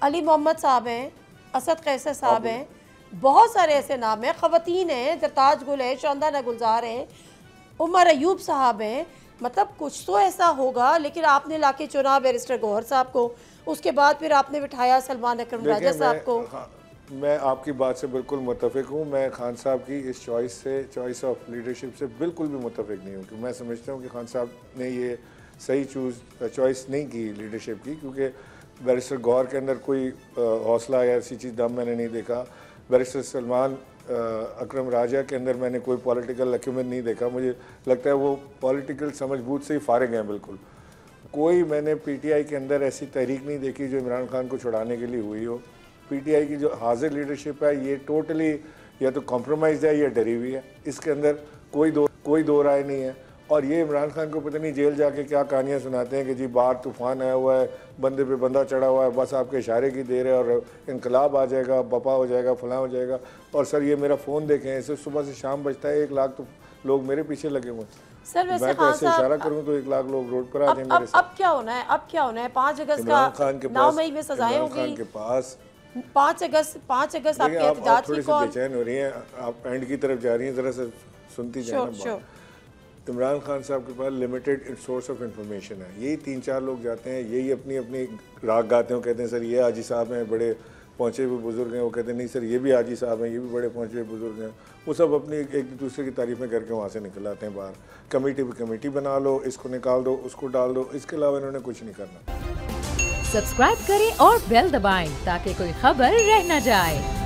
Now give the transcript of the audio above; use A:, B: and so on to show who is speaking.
A: अली मोहम्मद साहब हैं, असद कैसर साहब हैं, बहुत सारे ऐसे नाम हैं, ख़वातीन हैं, जरताज गुल है, शानदाना गुलजार हैं, उमर अयूब साहब हैं। मतलब कुछ तो ऐसा होगा, लेकिन आपने लाके चुना बैरिस्टर गौहर साहब को, उसके बाद फिर आपने बिठाया सलमान अकरम राजा साहब को।
B: मैं आपकी बात से बिल्कुल मुत्तफिक हूँ। मैं खान साहब की इस चॉइस ऑफ लीडरशिप से बिल्कुल भी मुत्तफिक नहीं हूँ, क्योंकि मैं समझता हूँ कि खान साहब ने ये सही चॉइस नहीं की लीडरशिप की, क्योंकि बैरिस्टर गौहर के अंदर कोई हौसला या ऐसी चीज़ दम मैंने नहीं देखा। बैरिस्टर सलमान अकरम राजा के अंदर मैंने कोई पॉलिटिकल अक्यूमेंट नहीं देखा। मुझे लगता है वो पॉलिटिकल समझबूझ से ही फारिग हैं बिल्कुल। कोई मैंने पीटीआई के अंदर ऐसी तहरीक नहीं देखी जो इमरान खान को छुड़ाने के लिए हुई हो। पीटीआई की जो हाजिर लीडरशिप है ये टोटली या तो कॉम्प्रोमाइज़ है या डरी हुई है, इसके अंदर कोई दो राय नहीं है। और ये इमरान खान को पता नहीं जेल जाके क्या कहानियाँ सुनाते हैं कि जी बाहर तूफ़ान आया हुआ है, बंदे पे बंदा चढ़ा हुआ है, बस आपके इशारे की देर है और इनकलाब आ जाएगा, बपा हो जाएगा, फलां हो जाएगा। और सर ये मेरा फ़ोन देखें, इसे सुबह से शाम बजता है, 1 लाख तो लोग मेरे पीछे लगे हुए।
A: सर वैसे
B: मैं तो ऐसे इशारा करूँ तो 1 लाख लोग रोड पर आ जाए मेरे साथ।
A: अब क्या होना है? अब क्या होना है? 5 अगस्त का 9 मई में सजाएं होंगी।
B: इमरान खान के पास
A: 5 अगस्त आपके एहतजाज की कॉल।
B: बेचैन हो रही हैं, आप एंड की तरफ जा रही हैं, ज़रा सा सुनती जाए ना। इमरान खान साहब के पास लिमिटेड सोर्स ऑफ इंफॉर्मेशन है। यही 3-4 लोग जाते हैं, यही अपनी अपनी राग गाते हैं, कहते हैं सर ये हाजी साहब हैं, बड़े पहुँचे हुए बुजुर्ग हैं। वो कहते हैं नहीं सर ये भी हाजी साहब हैं, ये भी बड़े पहुँचे हुए बुजुर्ग हैं। वो सब अपनी एक दूसरे की तारीफ़ें करके वहाँ से निकल आते हैं बाहर। कमेटी बना लो, इसको निकाल दो, उसको डाल दो, इसके अलावा इन्होंने कुछ नहीं करना।
C: सब्सक्राइब करें और बेल दबाएं ताकि कोई खबर रह न जाए।